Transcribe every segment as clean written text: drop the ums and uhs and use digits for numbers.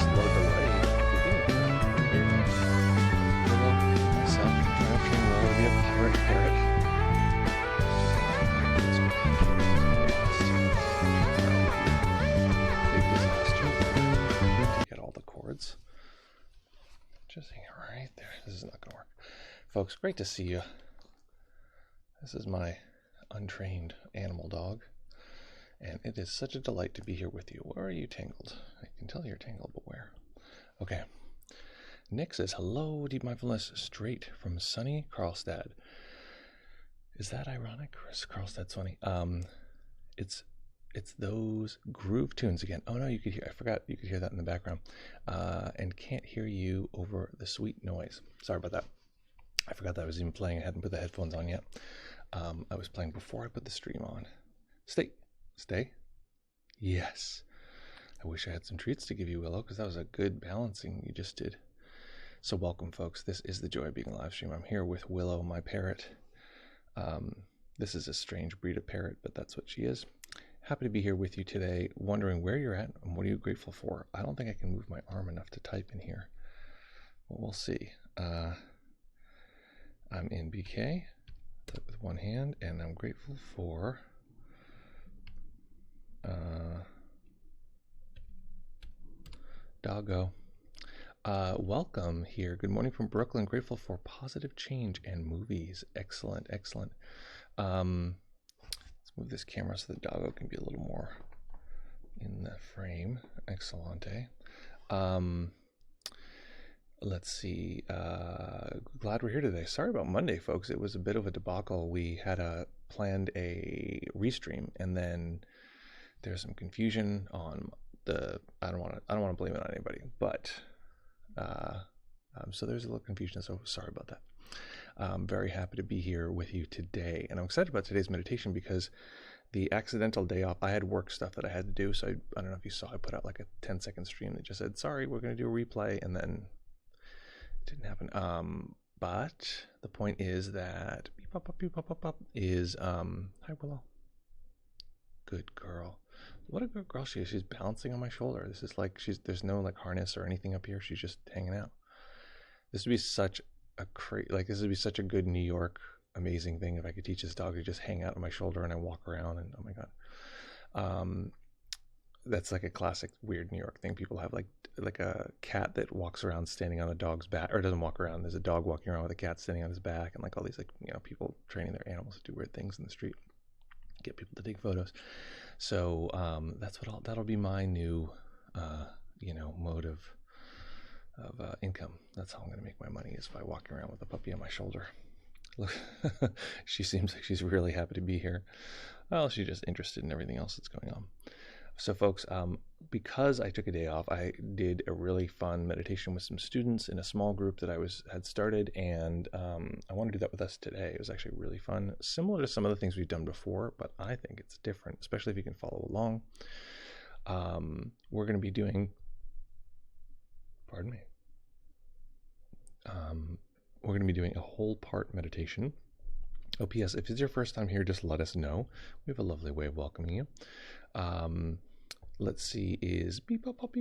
slow delay at the beginning. Myself, trying to roll to be a pirate parrot. Big disaster. Get all the cords. Just hang it right there. This is not going to work. Folks, great to see you. This is my untrained animal dog. And it is such a delight to be here with you. Where are you tangled? I can tell you're tangled, but where? Okay. Nick says, hello, Deep Mindfulness, straight from sunny Karlstad. Is that ironic, or is Karlstad sunny? It's those groove tunes again. Oh no, you could hear, I forgot you could hear that in the background. And can't hear you over the sweet noise. Sorry about that. I forgot that I was even playing. I hadn't put the headphones on yet. I was playing before I put the stream on. Stay? Yes. I wish I had some treats to give you, Willow, because that was a good balancing you just did. So welcome, folks. This is the Joy of Being a live stream. I'm here with Willow, my parrot. This is a strange breed of parrot, but that's what she is. Happy to be here with you today, wondering where you're at and what are you grateful for. I don't think I can move my arm enough to type in here. Well, we'll see. I'm in BK with one hand, and I'm grateful for doggo. Welcome here. Good morning from Brooklyn. Grateful for positive change and movies. Excellent. Let's move this camera so the doggo can be a little more in the frame. Excellente. Let's see. Glad we're here today. Sorry about Monday, folks. It was a bit of a debacle. We had planned a restream, and then there's some confusion on I don't want to blame it on anybody, but so there's a little confusion, so sorry about that. I'm very happy to be here with you today, and I'm excited about today's meditation because the accidental day off, I had work stuff that I had to do, so I don't know if you saw, I put out like a 10-second stream that just said, sorry, we're going to do a replay, and then it didn't happen. But the point is that hi Willow. Good girl. What a good girl she is. She's bouncing on my shoulder. This is like there's no like harness or anything up here. She's just hanging out. This would be such a good New York amazing thing if I could teach this dog to just hang out on my shoulder and I walk around and oh my god. That's like a classic weird New York thing. People have like a cat that walks around standing on a dog's back, or doesn't walk around. There's a dog walking around with a cat standing on his back, and like all these people training their animals to do weird things in the street, get people to take photos. So that'll be my new mode of income. That's how I'm going to make my money, is by walking around with a puppy on my shoulder. Look, she seems like she's really happy to be here. Well, she's just interested in everything else that's going on. So folks, because I took a day off, I did a really fun meditation with some students in a small group that I had started, and I want to do that with us today. It was actually really fun, similar to some of the things we've done before, but I think it's different, especially if you can follow along. We're going to be doing, we're going to be doing a whole part meditation. Oh, P.S. if it's your first time here, just let us know. We have a lovely way of welcoming you. Let's see, it's going to be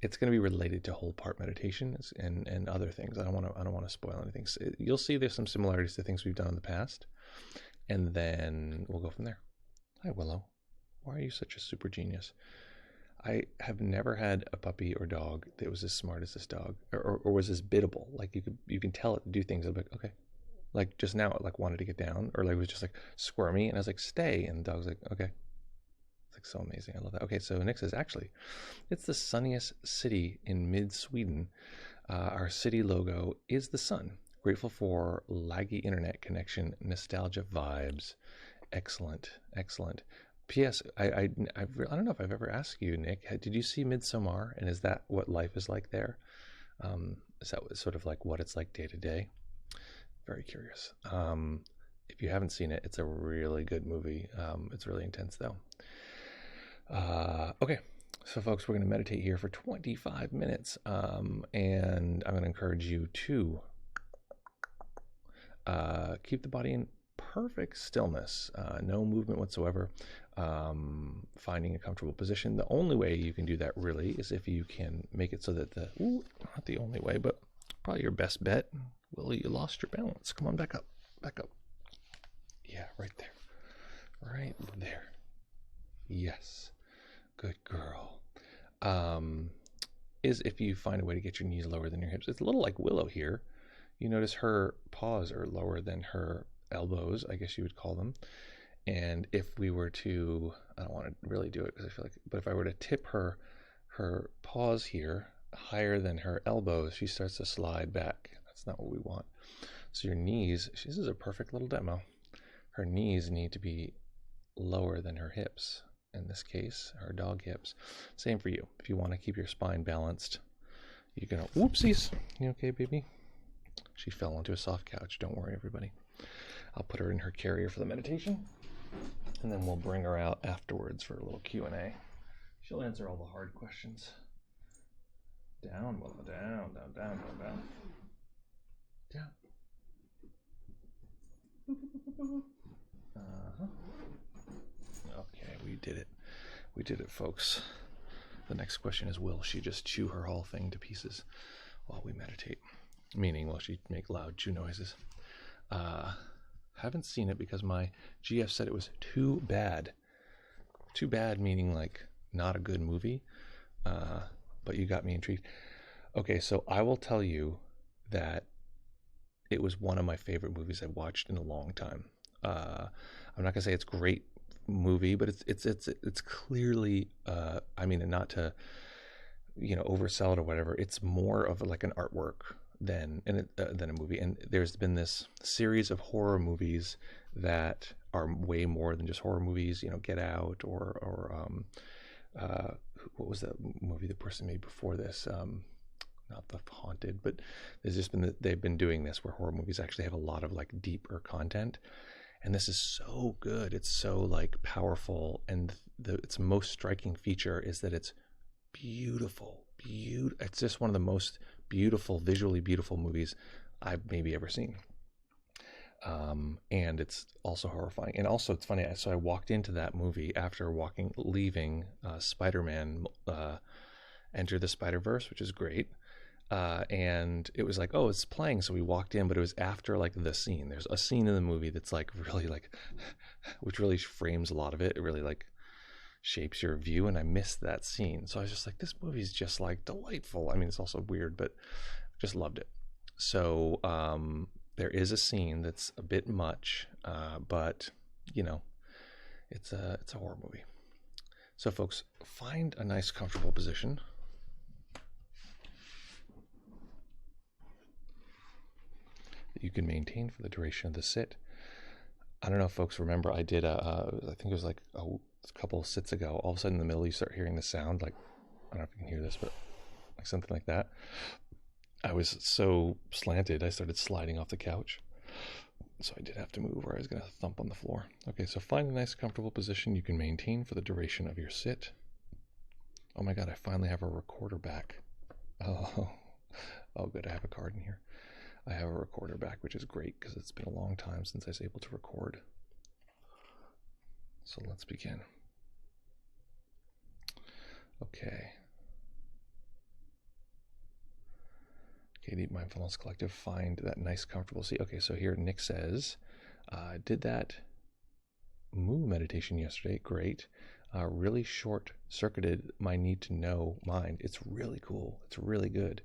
it's going to be related to whole part meditation and other things. I don't want to spoil anything. So you'll see there's some similarities to things we've done in the past, and then we'll go from there. Hi, Willow. Why are you such a super genius? I have never had a puppy or dog that was as smart as this dog, or was as biddable. Like you can tell it to do things. I'm like, okay. Like just now, it like wanted to get down, or like it was just like squirmy, and I was like, stay, and the dog's like, okay. It's like so amazing. I love that. Okay, so Nick says, actually, it's the sunniest city in mid-Sweden. Our city logo is the sun. Grateful for laggy internet connection, nostalgia vibes. Excellent. P.S. I don't know if I've ever asked you, Nick, did you see Midsommar, and is that what life is like there? Is that sort of like what it's like day to day? Very curious. If you haven't seen it, it's a really good movie. It's really intense though. Okay, so folks, we're going to meditate here for 25 minutes, and I'm going to encourage you to keep the body perfect stillness, no movement whatsoever, finding a comfortable position. The only way you can do that really is if you can make it so that not the only way, but probably your best bet. Willie, you lost your balance. Come on, back up, back up. Yeah, right there, right there. Yes, good girl. Is if you find a way to get your knees lower than your hips. It's a little like Willow here. You notice her paws are lower than her elbows, I guess you would call them. And if we were to, I don't want to really do it because I feel like, but if I were to tip her paws here higher than her elbows, she starts to slide back. That's not what we want. So your knees, this is a perfect little demo. Her knees need to be lower than her hips. In this case, her dog hips. Same for you. If you want to keep your spine balanced, you're gonna, whoopsies. You okay, baby? She fell onto a soft couch. Don't worry, everybody. I'll put her in her carrier for the meditation, and then we'll bring her out afterwards for a little Q&A. She'll answer all the hard questions. Down, Willow, down, down, down, down, down. Down. Uh-huh. Okay, we did it. We did it, folks. The next question is, will she just chew her whole thing to pieces while we meditate? Meaning, will she make loud chew noises? Haven't seen it because my GF said it was too bad. Too bad meaning like not a good movie. But you got me intrigued. Okay, so I will tell you that it was one of my favorite movies I've watched in a long time. I'm not gonna say it's a great movie, but it's clearly I mean, and not to oversell it or whatever. It's more of like an artwork than a movie. And there's been this series of horror movies that are way more than just horror movies. Get Out or what was that movie the person made before this? Not The Haunted, but there's just been they've been doing this where horror movies actually have a lot of like deeper content. And this is so good. It's so like powerful. And its most striking feature is that it's beautiful. It's just one of the most beautiful, visually beautiful movies I've maybe ever seen. And it's also horrifying. And also it's funny. So I walked into that movie after leaving Spider-Man Enter the Spider-Verse, which is great. And it was like, oh, it's playing. So we walked in, but it was after like the scene. There's a scene in the movie that's like really like, which really frames a lot of it. It really like shapes your view. And I missed that scene. So I was just like, this movie's just like delightful. I mean, it's also weird, but just loved it. So, there is a scene that's a bit much, but it's a horror movie. So folks, find a nice comfortable position. You can maintain for the duration of the sit. I don't know if folks remember, I did I think it was like a couple of sits ago, all of a sudden in the middle you start hearing the sound, like, I don't know if you can hear this, but like something like that. I was so slanted, I started sliding off the couch. So I did have to move or I was going to thump on the floor. Okay, so find a nice comfortable position you can maintain for the duration of your sit. Oh my God, I finally have a recorder back. Oh good, I have a card in here. I have a recorder back, which is great because it's been a long time since I was able to record. So let's begin. Okay. Deep Mindfulness Collective, find that nice comfortable seat. Okay, so here Nick says, did that moo meditation yesterday. Great. Really short-circuited my need to know mind. It's really cool. It's really good.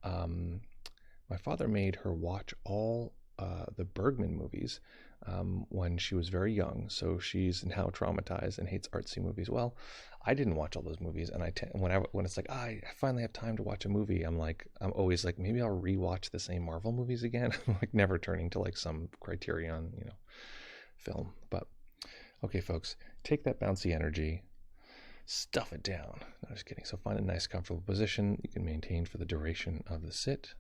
My father made her watch all the Bergman movies when she was very young, so she's now traumatized and hates artsy movies. Well, I didn't watch all those movies, and when it's like I finally have time to watch a movie, I'm always like, maybe I'll rewatch the same Marvel movies again. I'm like never turning to like some Criterion, film. But okay, folks, take that bouncy energy, stuff it down. No, just kidding. So find a nice, comfortable position you can maintain for the duration of the sit.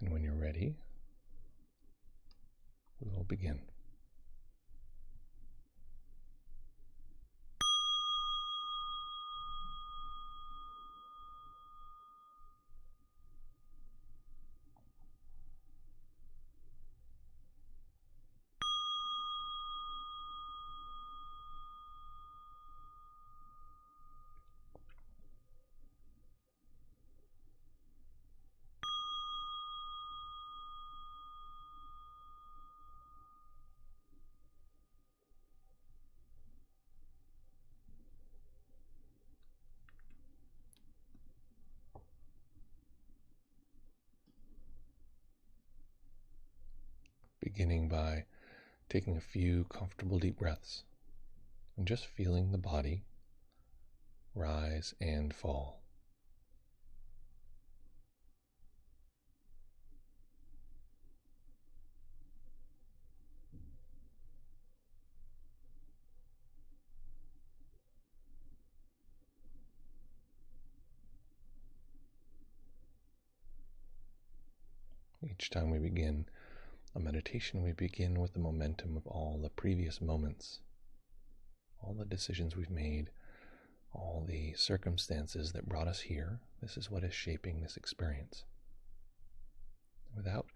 And when you're ready, we will begin. beginning by taking a few comfortable deep breaths and just feeling the body rise and fall. Each time we begin a meditation, we begin with the momentum of all the previous moments, all the decisions we've made, all the circumstances that brought us here. This is what is shaping this experience. Without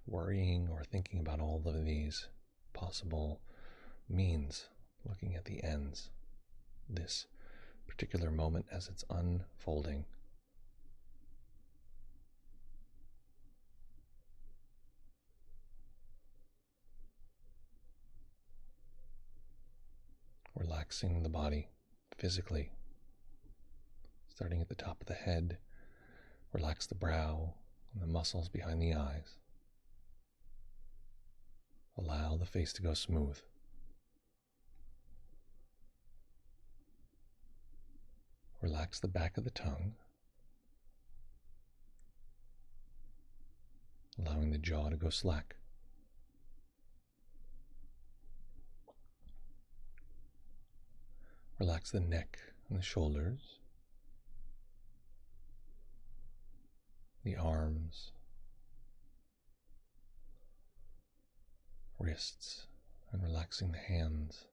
worrying or thinking about all of these possible means, looking at the ends, this particular moment as it's unfolding. Relaxing the body physically, starting at the top of the head. Relax the brow and the muscles behind the eyes. Allow the face to go smooth. Relax the back of the tongue, allowing the jaw to go slack. Relax the neck and the shoulders, the arms, wrists, and relaxing the hands.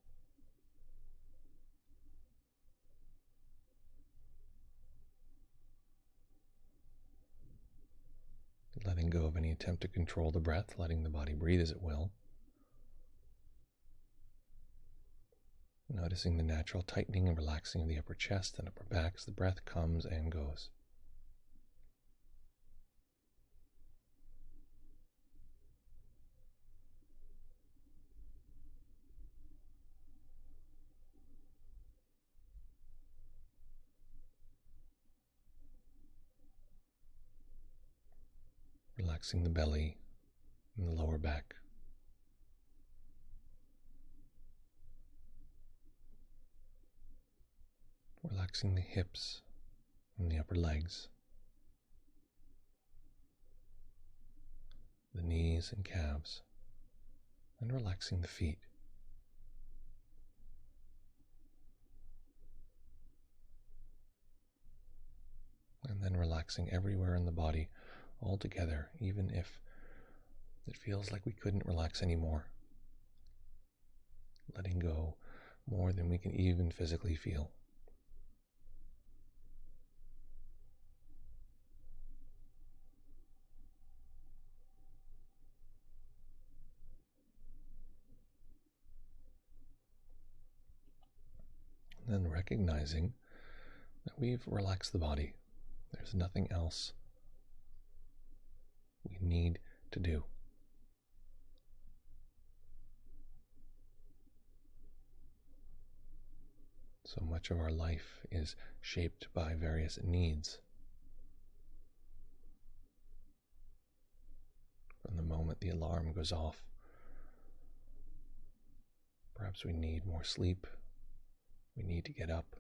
Letting go of any attempt to control the breath, letting the body breathe as it will. Noticing the natural tightening and relaxing of the upper chest and upper back as the breath comes and goes. Relaxing the belly and the lower back. Relaxing the hips and the upper legs, the knees and calves, and relaxing the feet. And then relaxing everywhere in the body altogether, even if it feels like we couldn't relax anymore. Letting go more than we can even physically feel. And then recognizing that we've relaxed the body. There's nothing else we need to do. So much of our life is shaped by various needs. From the moment the alarm goes off, perhaps we need more sleep, we need to get up,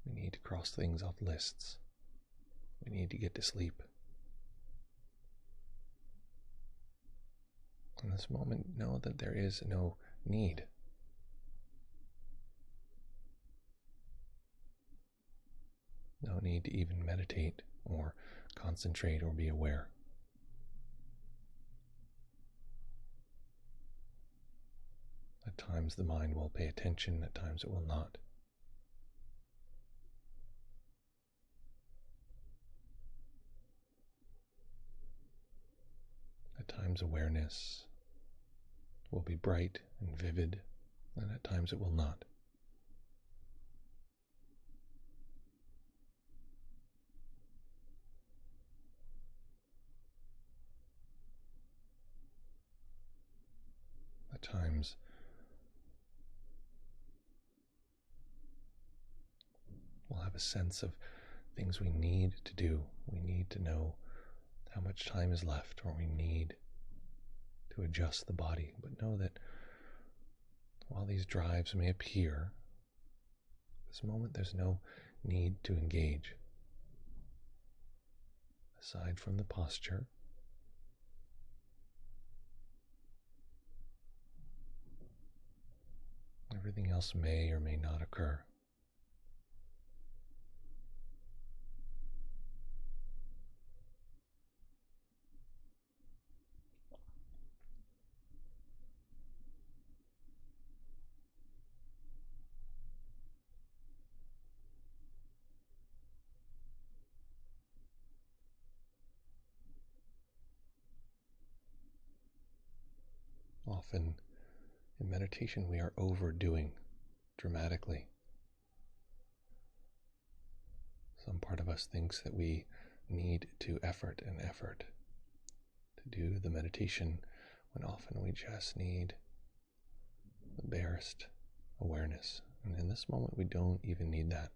we need to cross things off lists, we need to get to sleep. In this moment, know that there is no need. No need to even meditate or concentrate or be aware. At times the mind will pay attention, at times it will not. At times awareness will be bright and vivid, and at times it will not. At times we'll have a sense of things we need to do. We need to know how much time is left, or we need to to adjust the body, but know that while these drives may appear, this moment there's no need to engage. Aside from the posture, everything else may or may not occur. Often in meditation we are overdoing dramatically. Some part of us thinks that we need to effort and effort to do the meditation, when often we just need the barest awareness. And in this moment, we don't even need that.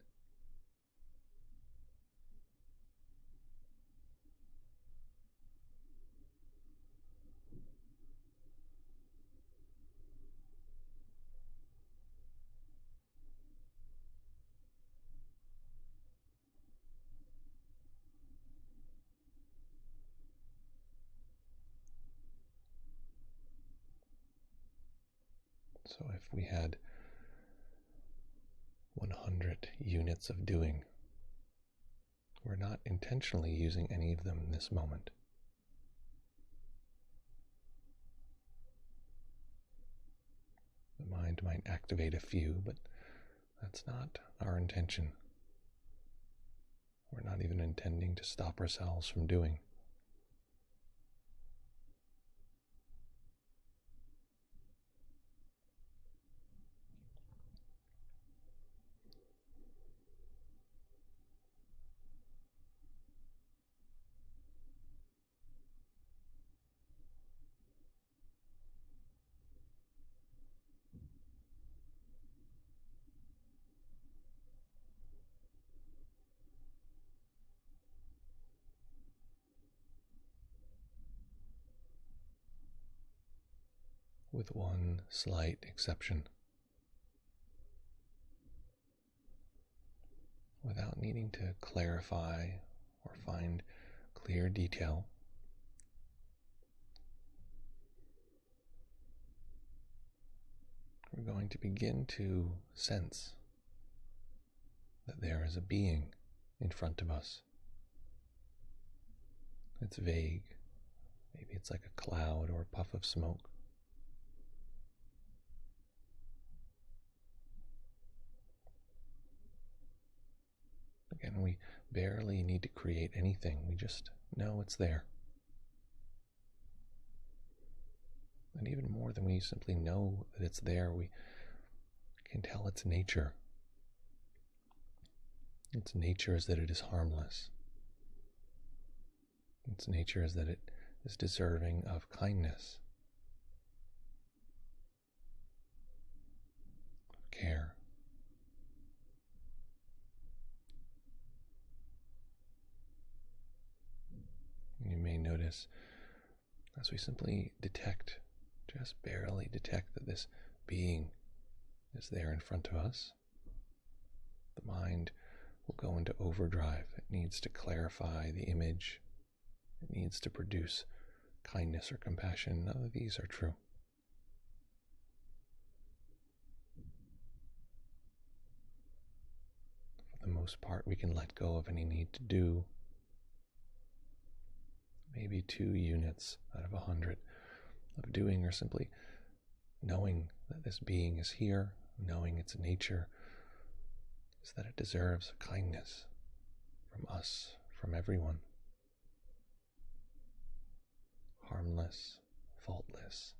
So if we had 100 units of doing, we're not intentionally using any of them in this moment. The mind might activate a few, but that's not our intention. We're not even intending to stop ourselves from doing. With one slight exception. Without needing to clarify or find clear detail, we're going to begin to sense that there is a being in front of us. It's vague. Maybe it's like a cloud or a puff of smoke. Again, we barely need to create anything. We just know it's there. And even more than we simply know that it's there, we can tell its nature. Its nature is that it is harmless. Its nature is that it is deserving of kindness, of care. You may notice as we simply detect, just barely detect, that this being is there in front of us, the mind will go into overdrive. It needs to clarify the image. It needs to produce kindness or compassion. None of these are true. For the most part, we can let go of any need to do. Maybe 2 units out of 100 of doing, or simply knowing that this being is here, knowing its nature is that it deserves kindness from us, from everyone. Harmless, faultless.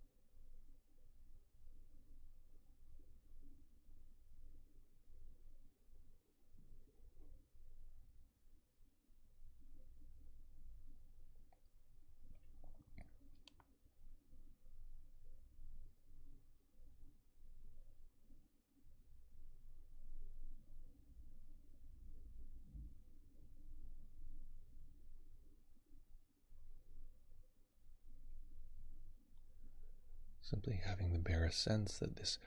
Simply having the barest sense that this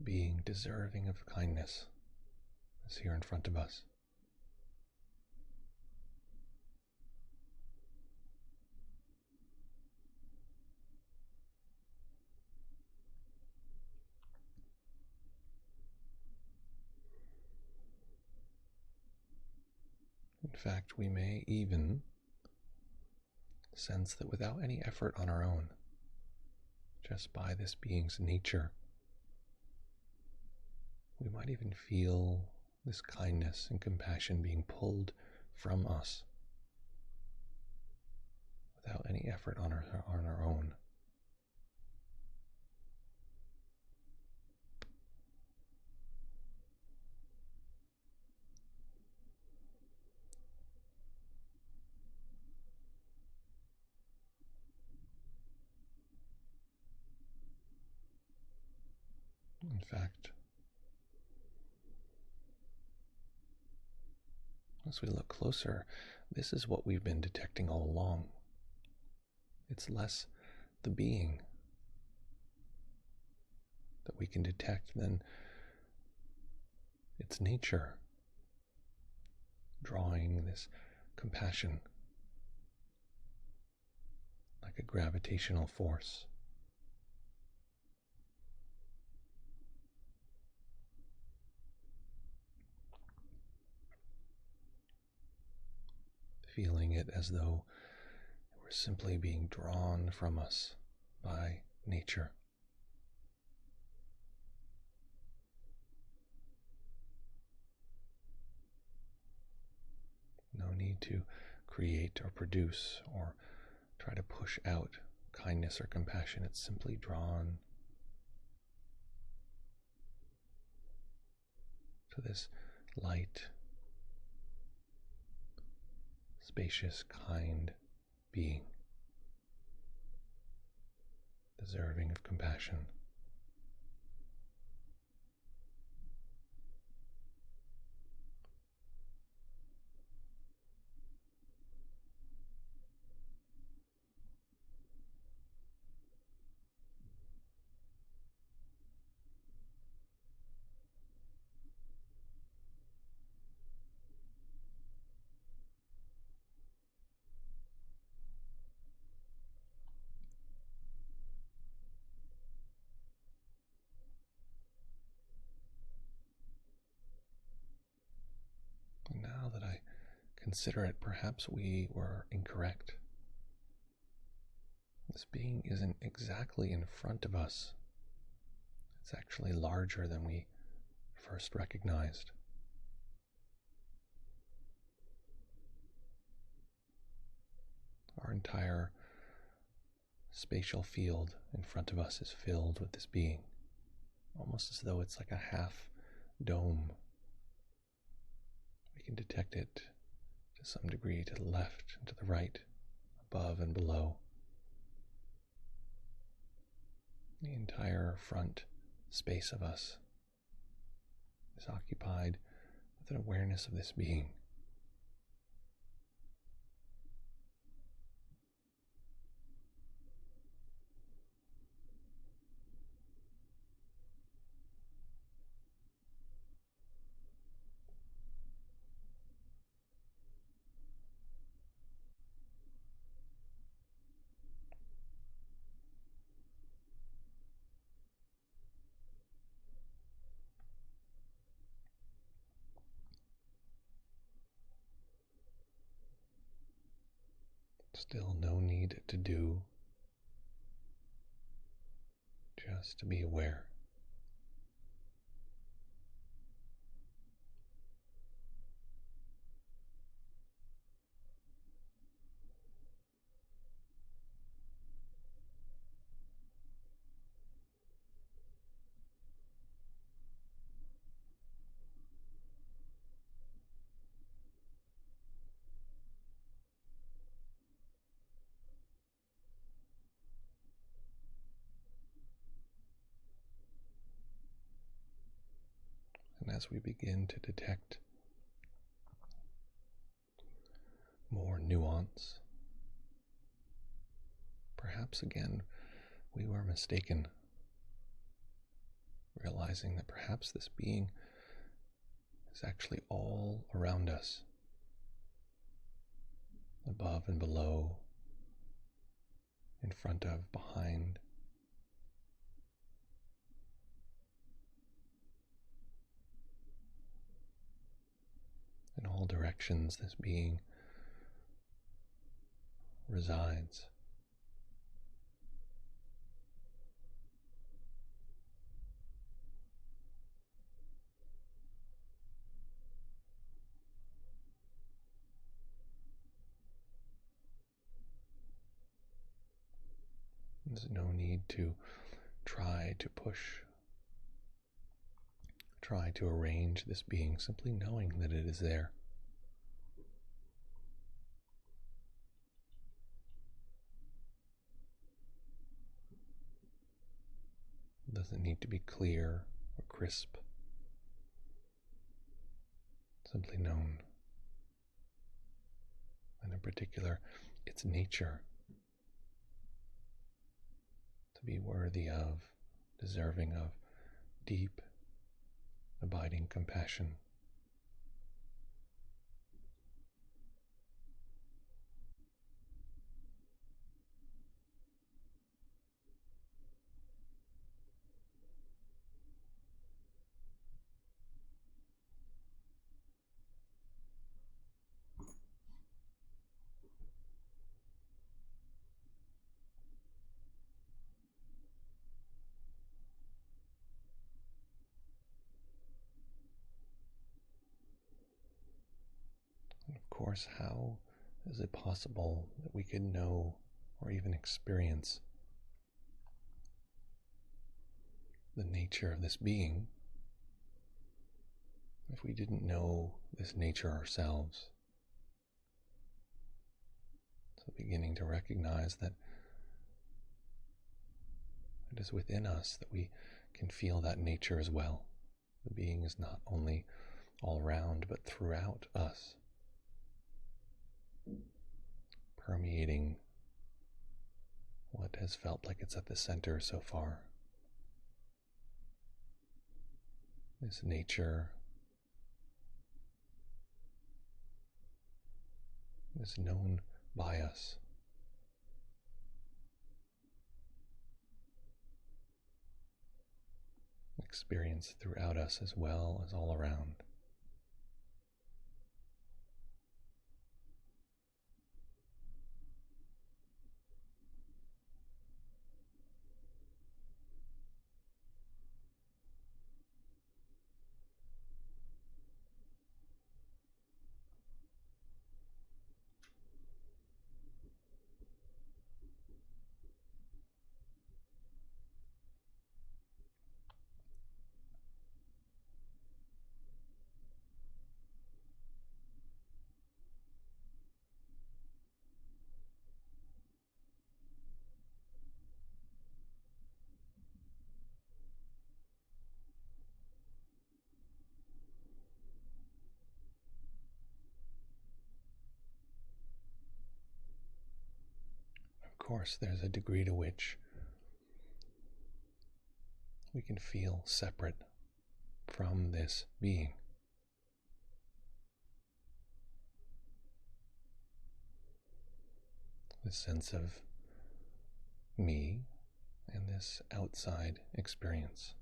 being deserving of kindness is here in front of us. In fact, we may even sense that without any effort on our own, just by this being's nature, we might even feel this kindness and compassion being pulled from us without any effort on our own. In fact, as we look closer, this is what we've been detecting all along. It's less the being that we can detect than its nature, drawing this compassion like a gravitational force. Feeling it as though we're simply being drawn from us by nature. No need to create or produce or try to push out kindness or compassion. It's simply drawn to this light, spacious, kind being, deserving of compassion. And now that I consider it, perhaps we were incorrect. This being isn't exactly in front of us. It's actually larger than we first recognized. Our entire spatial field in front of us is filled with this being, almost as though it's like a half dome. We can detect it to some degree to the left and to the right, above and below. The entire front space of us is occupied with an awareness of this being. Still no need to do, just to be aware. And as we begin to detect more nuance, perhaps again we were mistaken, realizing that perhaps this being is actually all around us, above and below, in front of, behind. In all directions, this being resides. There's no need to try to push, try to arrange this being, simply knowing that it is there. It doesn't need to be clear or crisp, simply known. And in particular, its nature to be worthy of, deserving of deep, abiding compassion. Of course, how is it possible that we could know or even experience the nature of this being if we didn't know this nature ourselves? So beginning to recognize that it is within us that we can feel that nature as well. The being is not only all around, but throughout us, permeating what has felt like it's at the center so far. This nature is known by us. Experienced throughout us as well as all around. Of course, there's a degree to which we can feel separate from this being. This sense of me and this outside experience.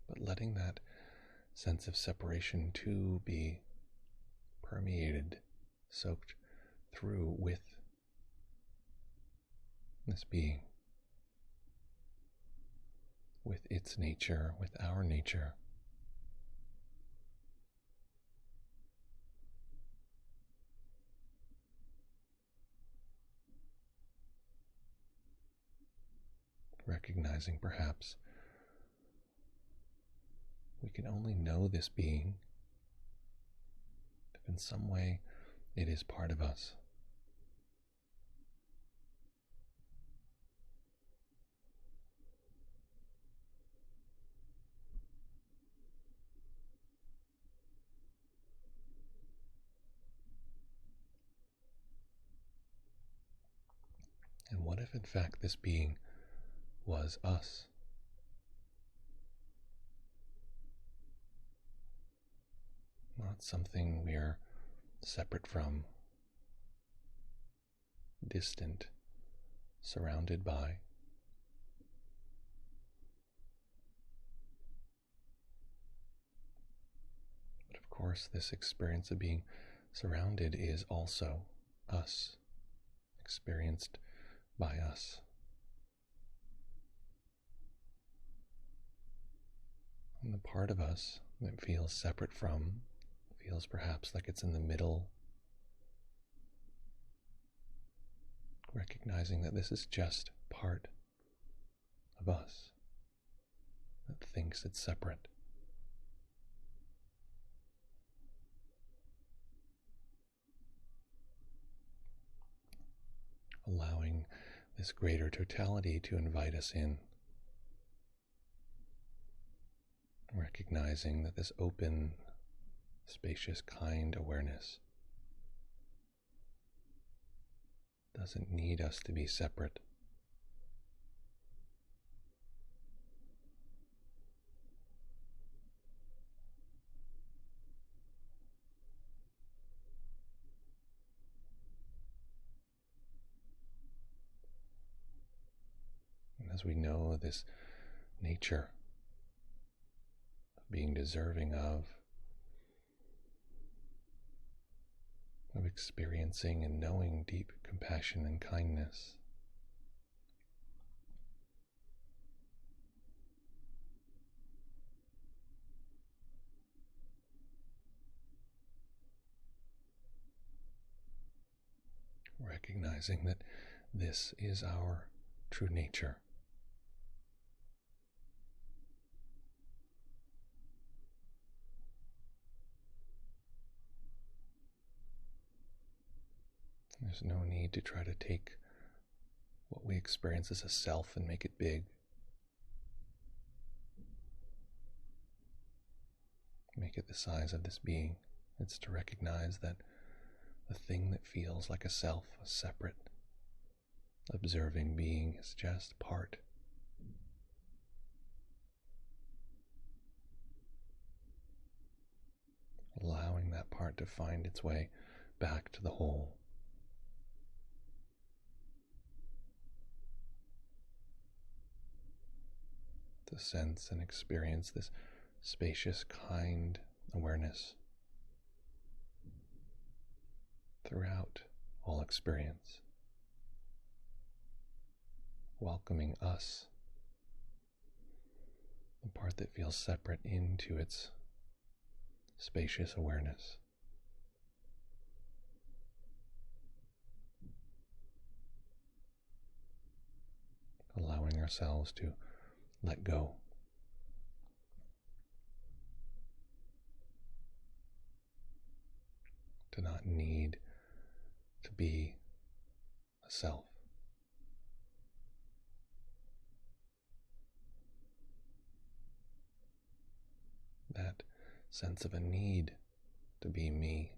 But letting that sense of separation too be permeated, soaked through with this being, with its nature, with our nature. Recognizing perhaps we can only know this being if in some way it is part of us. if in fact this being was us? Not something we are separate from, distant, surrounded by. But of course, this experience of being surrounded is also us, experienced by us. And the part of us that feels separate from, feels perhaps like it's in the middle, recognizing that this is just part of us that thinks it's separate. Allowing this greater totality to invite us in. Recognizing that this open, spacious, kind awareness doesn't need us to be separate. And as we know this nature of being deserving of experiencing and knowing deep compassion and kindness, recognizing that this is our true nature. There's no need to try to take what we experience as a self and make it big. Make it the size of this being. It's to recognize that the thing that feels like a self, a separate, observing being, is just part. Allowing that part to find its way back to the whole. To sense and experience this spacious, kind awareness throughout all experience, welcoming us, the part that feels separate, into its spacious awareness. Allowing ourselves to let go. To not need to be a self. That sense of a need to be me.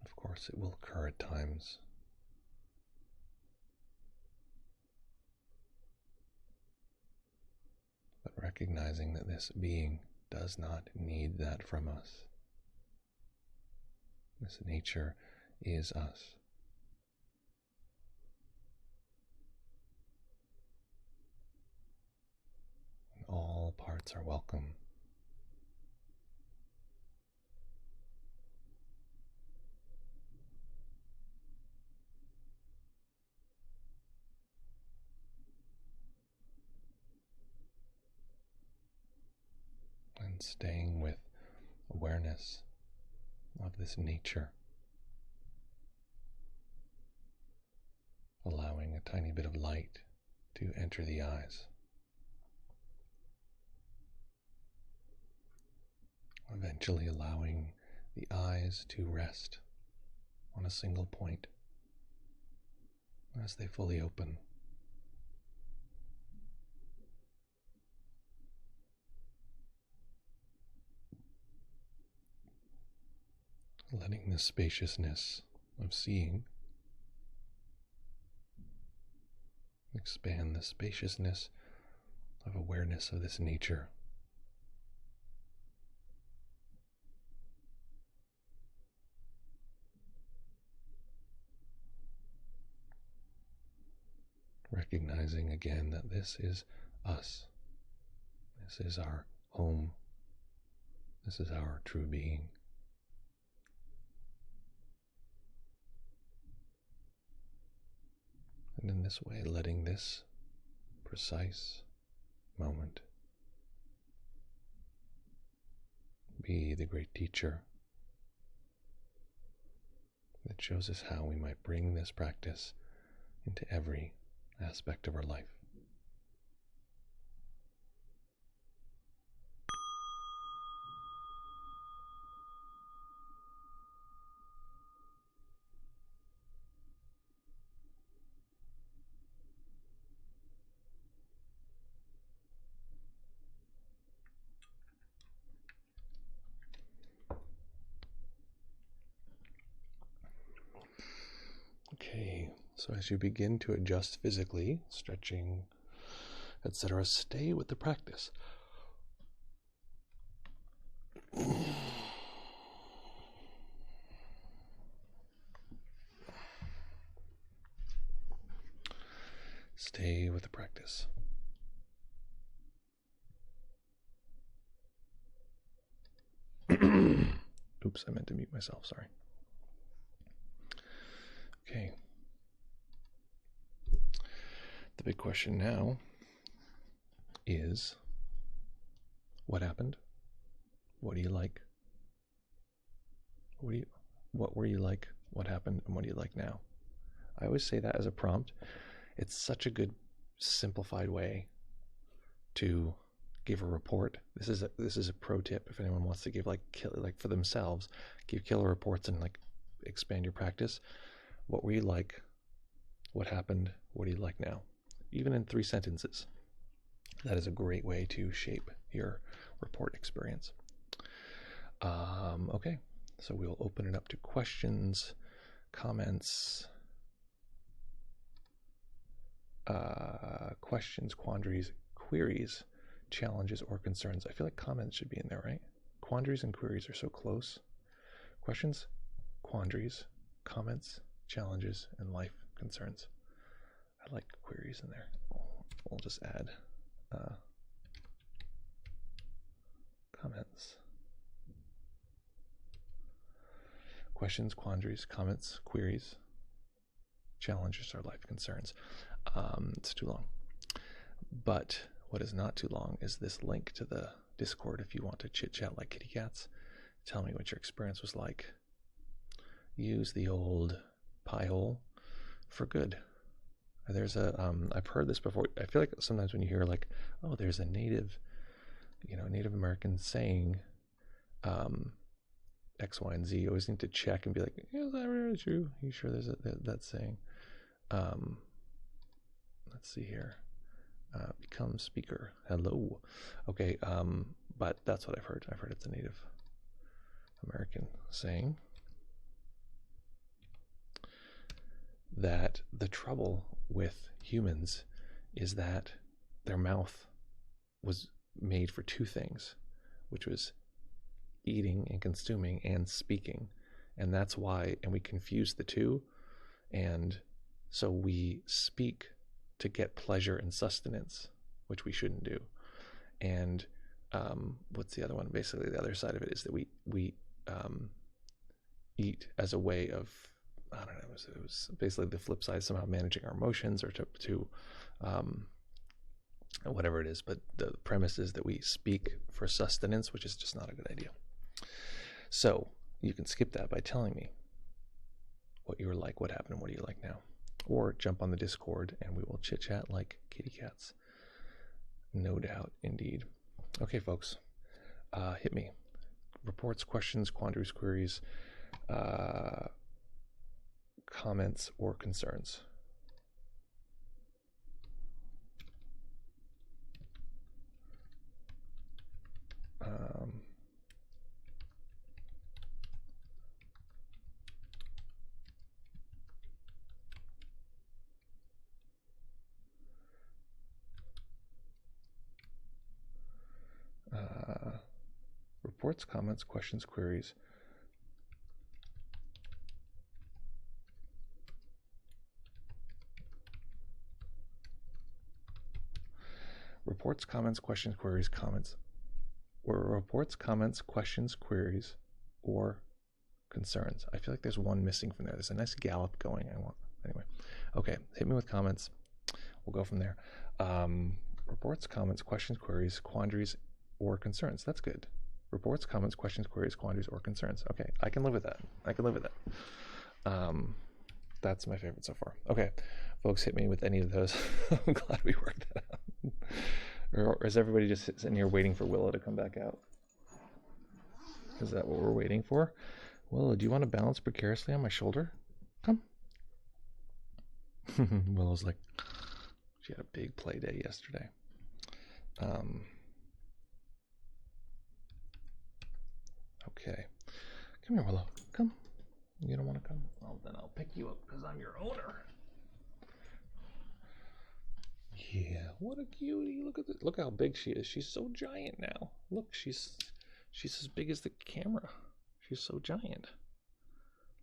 Of course, it will occur at times. But recognizing that this being does not need that from us. This nature is us. And all parts are welcome. And staying with awareness of this nature, allowing a tiny bit of light to enter the eyes, eventually allowing the eyes to rest on a single point as they fully open. Letting the spaciousness of seeing expand the spaciousness of awareness of this nature. Recognizing again that this is us. This is our home. This is our true being. And in this way, letting this precise moment be the great teacher that shows us how we might bring this practice into every aspect of our life. Okay, so as you begin to adjust physically, stretching, etc., stay with the practice. Stay with the practice. Oops, I meant to mute myself, sorry. Okay. The big question now is, what happened? What do you like? What were you like? What happened? And what do you like now? I always say that as a prompt. It's such a good simplified way to give a report. This is a pro tip if anyone wants to give like for themselves, give killer reports and like expand your practice. What were you like? What happened? What do you like now? Even in 3 sentences. That is a great way to shape your report experience. Okay, so we'll open it up to questions, comments, questions, quandaries, queries, challenges, or concerns. I feel like comments should be in there, right? Quandaries and queries are so close. Questions, quandaries, comments, challenges, and life concerns. I like queries in there. We'll just add comments. Questions, quandaries, comments, queries, challenges, or life concerns. It's too long. But what is not too long is this link to the Discord if you want to chit-chat like kitty cats. Tell me what your experience was like. Use the old pie hole for good. There's I've heard this before. I feel like sometimes when you hear like, oh, there's a Native American saying X, Y, and Z, you always need to check and be like, is that really true? Are you sure there's that saying? Let's see here. Become speaker. Hello. Okay, but that's what I've heard. I've heard it's a Native American saying that the trouble with humans is that their mouth was made for 2 things, which was eating and consuming and speaking. And that's why, and we confuse the 2. And so we speak to get pleasure and sustenance, which we shouldn't do. And what's the other one? Basically, the other side of it is that we eat as a way of, I don't know, it was basically the flip side, somehow managing our emotions or to whatever it is. But the premise is that we speak for sustenance, which is just not a good idea. So you can skip that by telling me what you were like, what happened, and what do you like now. Or jump on the Discord and we will chit chat like kitty cats. No doubt, indeed. Okay, folks, hit me. Reports, questions, quandaries, queries, comments, or concerns. reports, comments, questions, queries. Reports, comments, questions, queries, comments. Or reports, comments, questions, queries, or concerns. I feel like there's one missing from there. There's a nice gallop going. Anyway. Okay, hit me with comments. We'll go from there. Reports, comments, questions, queries, quandaries, or concerns. That's good. Reports, comments, questions, queries, quandaries, or concerns. Okay, I can live with that. I can live with that. That's my favorite so far. Okay, folks, hit me with any of those. I'm glad we worked that out. Or is everybody just sitting here waiting for Willow to come back out? Is that what we're waiting for? Willow, do you want to balance precariously on my shoulder? Come. Willow's like, she had a big play day yesterday. Okay. Come here, Willow. Come. You don't want to come? Well, then I'll pick you up because I'm your owner. Yeah, what a cutie. Look at this. Look how big she is. She's so giant now. Look, she's as big as the camera. She's so giant.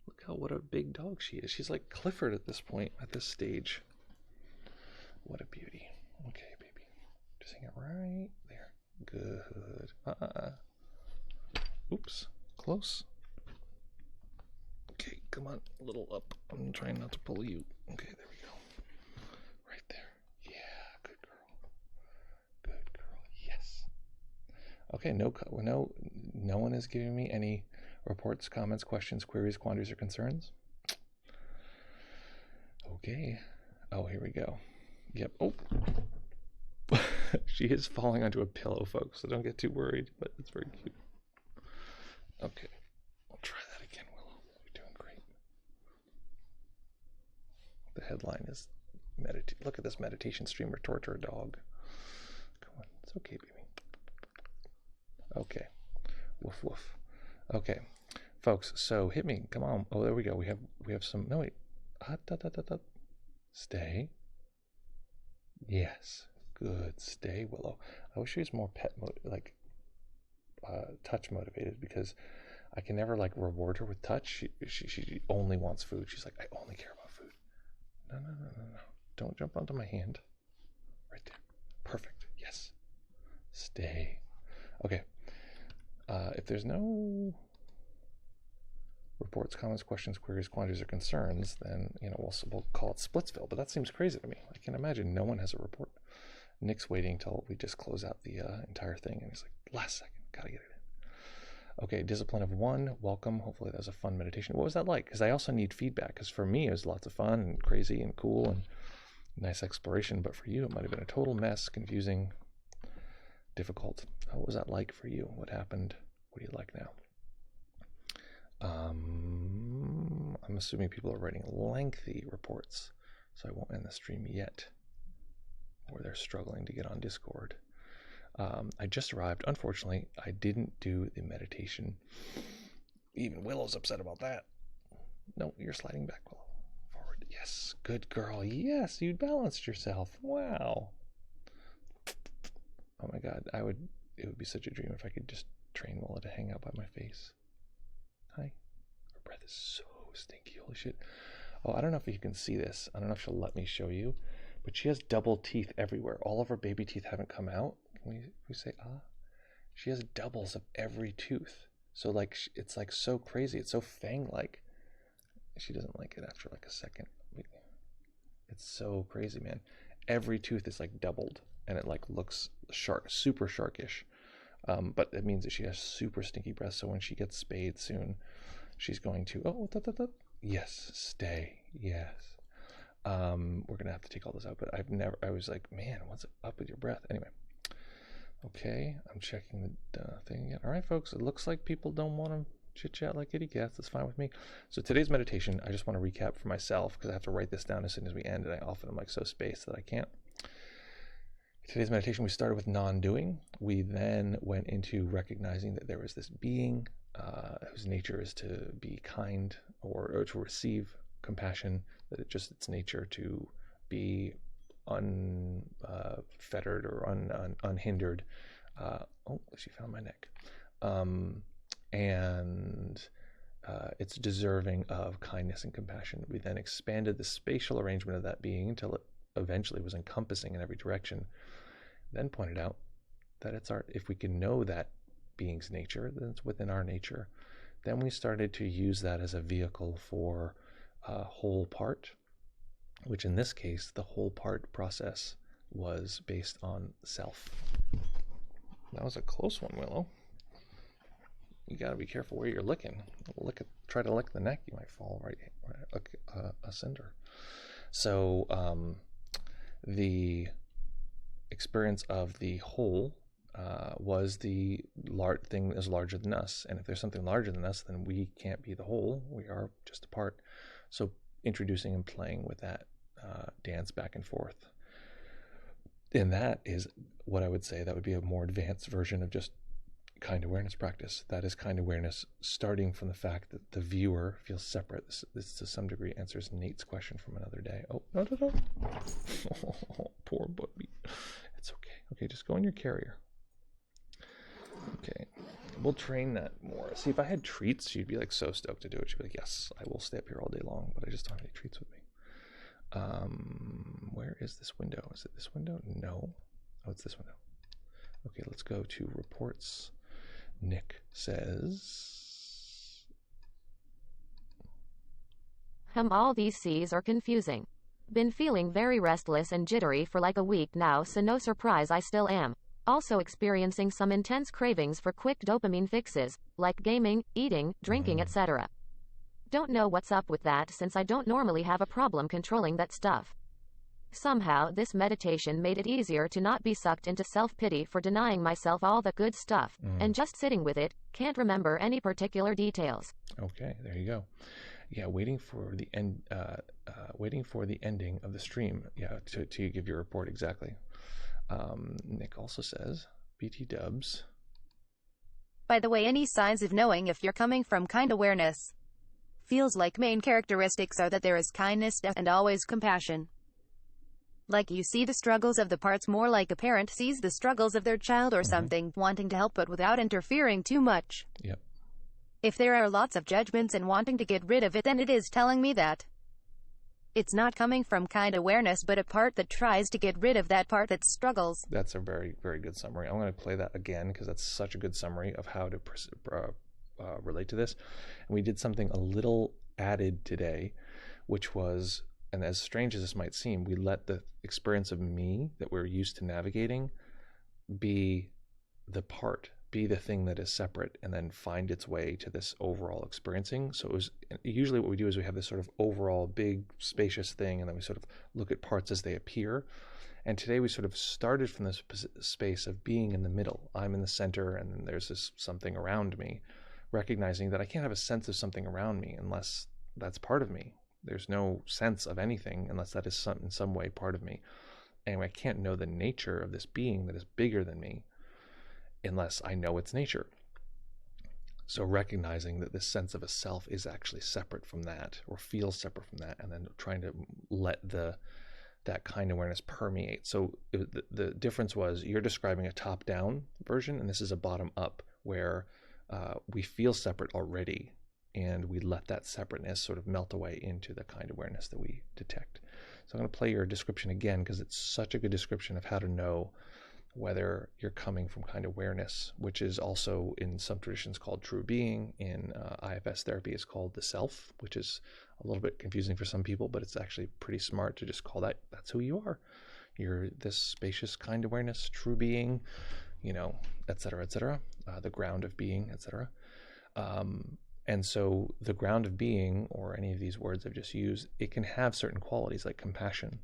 Look what a big dog she is. She's like Clifford at this point, at this stage. What a beauty. Okay, baby. Just hang it right there. Good. Oops. Close. Okay, come on. A little up. I'm trying not to pull you. Okay, there we go. Right there. Yeah, good girl. Good girl. Yes. Okay, no one is giving me any reports, comments, questions, queries, quandaries, or concerns. Okay. Oh, here we go. Yep. Oh. She is falling onto a pillow, folks, so don't get too worried, but it's very cute. Okay. I'll try that again, Willow. You're doing great. The headline is look at this meditation streamer torture a dog. Come on. It's okay, baby. Okay. Woof woof. Okay. Folks, so hit me. Come on. Oh, there we go. We have some. No, wait. Stay. Yes. Good. Stay, Willow. I wish she was more touch motivated, because I can never like reward her with touch. She only wants food. She's like, I only care about food. No. Don't jump onto my hand. Right there. Perfect. Yes. Stay. Okay. If there's no reports, comments, questions, queries, quandaries, or concerns, then we'll call it Splitsville. But that seems crazy to me. I can imagine no one has a report. Nick's waiting till we just close out the entire thing, and he's like, last second, gotta get it in. Okay, discipline of 1. Welcome. Hopefully that was a fun meditation. What was that like? Because I also need feedback. Because for me, it was lots of fun and crazy and cool and nice exploration. But for you, it might have been a total mess, confusing, difficult. What was that like for you? What happened? What do you like now? I'm assuming people are writing lengthy reports, so I won't end the stream yet, or they're struggling to get on Discord. I just arrived. Unfortunately, I didn't do the meditation. Even Willow's upset about that. No, you're sliding back, Willow. Forward. Yes, good girl. Yes, you balanced yourself. Wow. Oh my God, it would be such a dream if I could just train Willow to hang out by my face. Hi. Her breath is so stinky. Holy shit. Oh, I don't know if you can see this. I don't know if she'll let me show you, but she has double teeth everywhere. All of her baby teeth haven't come out. Can we say ah? She has doubles of every tooth. So like it's like so crazy. It's so fang-like. She doesn't like it after like a second. It's so crazy, man. Every tooth is like doubled, and it like looks shark, super sharkish. But it means that she has super stinky breath. So when she gets spayed soon, she's going to yes, stay, yes. We're gonna have to take all this out, but I was like, man, what's up with your breath? Anyway, okay, I'm checking the thing again. All right, folks, it looks like people don't want to chit chat like kitty cats. That's fine with me. So today's meditation, I just want to recap for myself because I have to write this down as soon as we end, and I often am like so spaced that I can't. Today's meditation, we started with non-doing. We then went into recognizing that there was this being whose nature is to be kind or to receive compassion, that its nature to be unfettered or unhindered. Oh, she found my neck. and it's deserving of kindness and compassion. We then expanded the spatial arrangement of that being until it eventually was encompassing in every direction. Then pointed out that if we can know that being's nature, then it's within our nature. Then we started to use that as a vehicle for whole part, which in this case, the whole part process was based on self. That was a close one, Willow. You got to be careful where you're licking. Try to lick the neck, you might fall right a cinder. So the experience of the whole was the thing that is larger than us. And if there's something larger than us, then we can't be the whole. We are just a part. So introducing and playing with that dance back and forth. And that is what I would say that would be a more advanced version of just kind awareness practice. That is kind awareness starting from the fact that the viewer feels separate. This to some degree answers Nate's question from another day. Oh, no. Oh, poor Bubby. It's okay. Okay, just go in your carrier. Okay, we'll train that more. See, if I had treats, she'd be like so stoked to do it. She'd be like, yes, I will stay up here all day long, but I just don't have any treats with me. Where is this window? Is it this window? No. Oh, it's this window. Okay, let's go to reports. Nick says, All these C's are confusing. Been feeling very restless and jittery for like a week now, so no surprise I still am. Also experiencing some intense cravings for quick dopamine fixes, like gaming, eating, drinking, etc. Don't know what's up with that since I don't normally have a problem controlling that stuff. Somehow this meditation made it easier to not be sucked into self-pity for denying myself all the good stuff, and just sitting with it. Can't remember any particular details. Okay, there you go. Yeah, waiting for the ending of the stream. Yeah, to give your report exactly. Nick also says, BT dubs. By the way, any signs of knowing if you're coming from kind awareness? Feels like main characteristics are that there is kindness and always compassion. Like you see the struggles of the parts more like a parent sees the struggles of their child or something, wanting to help but without interfering too much. Yep. If there are lots of judgments and wanting to get rid of it, then it is telling me that it's not coming from kind awareness, but a part that tries to get rid of that part that struggles. That's a very, very good summary. I'm going to play that again because that's such a good summary of how to relate to this. And we did something a little added today, which was, and as strange as this might seem, we let the experience of me that we're used to navigating be the part, be the thing that is separate, and then find its way to this overall experiencing. So it was usually what we do is we have this sort of overall big spacious thing, and then we sort of look at parts as they appear. And today we sort of started from this space of being in the middle. I'm in the center, and then there's this something around me, recognizing that I can't have a sense of something around me unless that's part of me. There's no sense of anything unless that is in some way part of me. And I can't know the nature of this being that is bigger than me unless I know its nature. So recognizing that this sense of a self is actually separate from that, or feels separate from that, and then trying to let that kind of awareness permeate. So the difference was you're describing a top-down version, and this is a bottom-up where we feel separate already, and we let that separateness sort of melt away into the kind of awareness that we detect. So I'm going to play your description again because it's such a good description of how to know whether you're coming from kind of awareness, which is also in some traditions called true being. In IFS therapy, it's called the self, which is a little bit confusing for some people, but it's actually pretty smart to just call that's who you are. You're this spacious kind of awareness, true being, et cetera, the ground of being, et cetera. And so the ground of being, or any of these words I've just used, it can have certain qualities like compassion,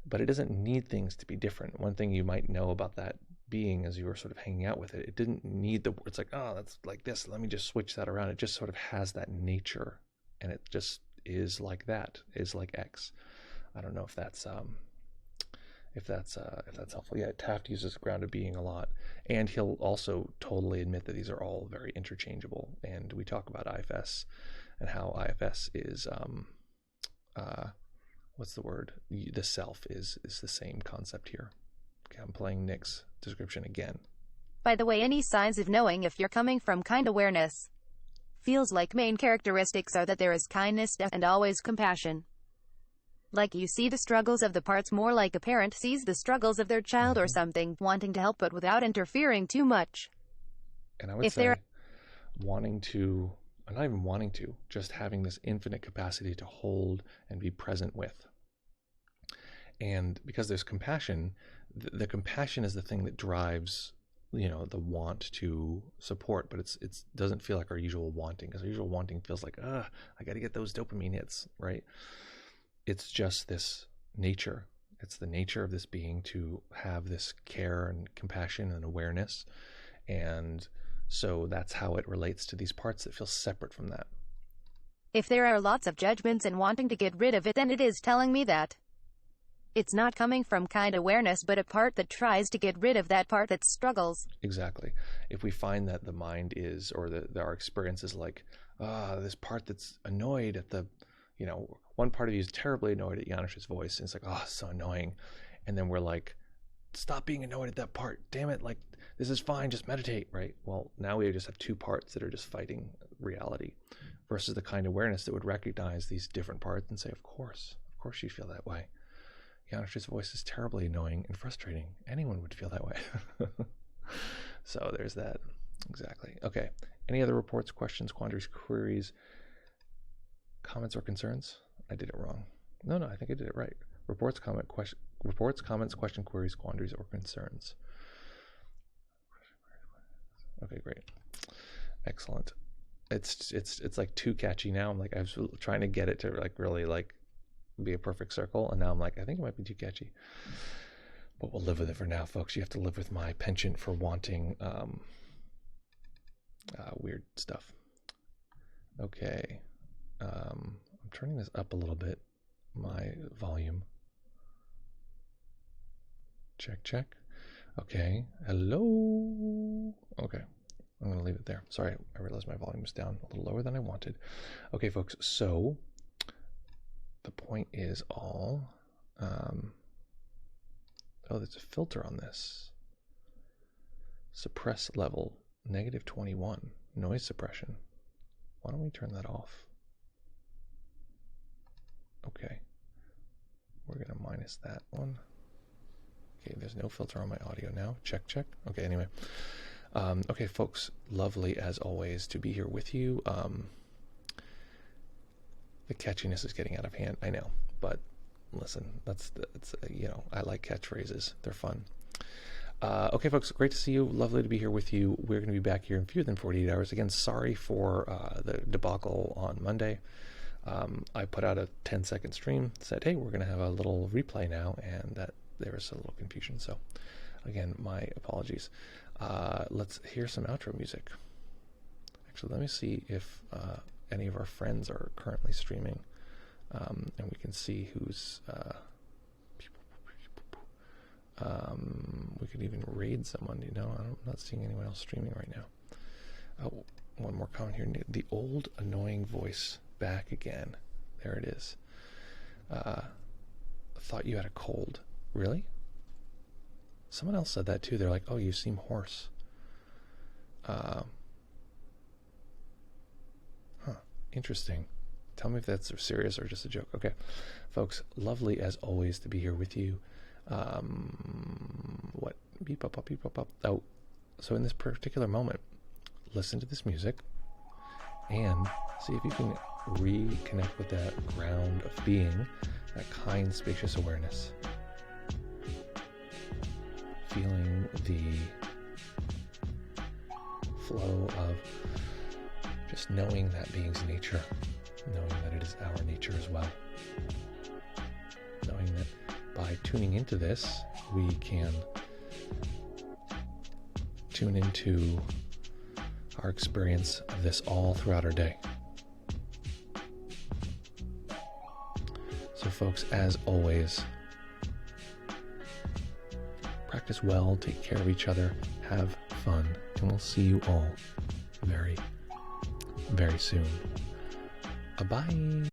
but it doesn't need things to be different. One thing you might know about that being as you were sort of hanging out with it, it didn't need the words like, oh, that's like this, let me just switch that around. It just sort of has that nature, and it just is like that, is like X. I don't know if that's helpful. Yeah, Taft uses ground of being a lot, and he'll also totally admit that these are all very interchangeable. And we talk about IFS and how IFS is what's the word? The self is the same concept here. Okay, I'm playing Nick's description again. By the way, any signs of knowing if you're coming from kind awareness feels like main characteristics are that there is kindness and always compassion. Like you see the struggles of the parts more like a parent sees the struggles of their child or something, wanting to help but without interfering too much. And I would say wanting to, or not even wanting to, just having this infinite capacity to hold and be present with. And because there's compassion, the compassion is the thing that drives, the want to support, but it doesn't feel like our usual wanting, because our usual wanting feels like, I got to get those dopamine hits, right? It's just this nature. It's the nature of this being to have this care and compassion and awareness. And so that's how it relates to these parts that feel separate from that. If there are lots of judgments and wanting to get rid of it, then it is telling me that it's not coming from kind awareness, but a part that tries to get rid of that part that struggles. Exactly. If we find that the mind is, or our experience is like, this part that's annoyed at the, one part of you is terribly annoyed at Janish's voice, and it's like, so annoying. And then we're like, stop being annoyed at that part. Damn it. Like, this is fine. Just meditate, right? Well, now we just have two parts that are just fighting reality versus the kind of awareness that would recognize these different parts and say, of course you feel that way. Janish's voice is terribly annoying and frustrating. Anyone would feel that way. So there's that. Exactly. Okay. Any other reports, questions, quandaries, queries, comments, or concerns? I did it wrong. No, I think I did it right. Reports, comments, question, queries, quandaries, or concerns. Okay, great. Excellent. It's like too catchy now. I'm like, I was trying to get it to like really like be a perfect circle, and now I'm like, I think it might be too catchy, but we'll live with it for now, folks. You have to live with my penchant for wanting weird stuff. Okay. I'm turning this up a little bit, my volume. Check. Okay, hello. Okay, I'm gonna leave it there. Sorry, I realized my volume was down a little lower than I wanted. Okay, folks, so the point is all, there's a filter on this. Suppress level, -21, noise suppression. Why don't we turn that off? Okay, we're gonna minus that one. Okay, there's no filter on my audio now. Check. Okay, anyway. Okay, folks, lovely as always to be here with you. The catchiness is getting out of hand, I know, but listen, that's I like catchphrases. They're fun. Okay, folks, great to see you. Lovely to be here with you. We're going to be back here in fewer than 48 hours. Again, sorry for the debacle on Monday. I put out a 10-second stream, said, hey, we're going to have a little replay now, and that there was a little confusion. So, again, my apologies. Let's hear some outro music. Actually, let me see if any of our friends are currently streaming, and we can see who's... we could even raid someone, I'm not seeing anyone else streaming right now. Oh, one more comment here. The old annoying voice back again. There it is. Thought you had a cold. Really? Someone else said that too. They're like, oh, you seem hoarse. Interesting. Tell me if that's serious or just a joke. Okay, folks, lovely as always to be here with you. What? Beep up. Oh, so in this particular moment, listen to this music and see if you can reconnect with that ground of being, that kind, spacious awareness. Feeling the flow of just knowing that being's nature, knowing that it is our nature as well. Knowing that by tuning into this, we can tune into our experience of this all throughout our day. So folks, as always, practice well, take care of each other, have fun, and we'll see you all very, very soon. Bye-bye.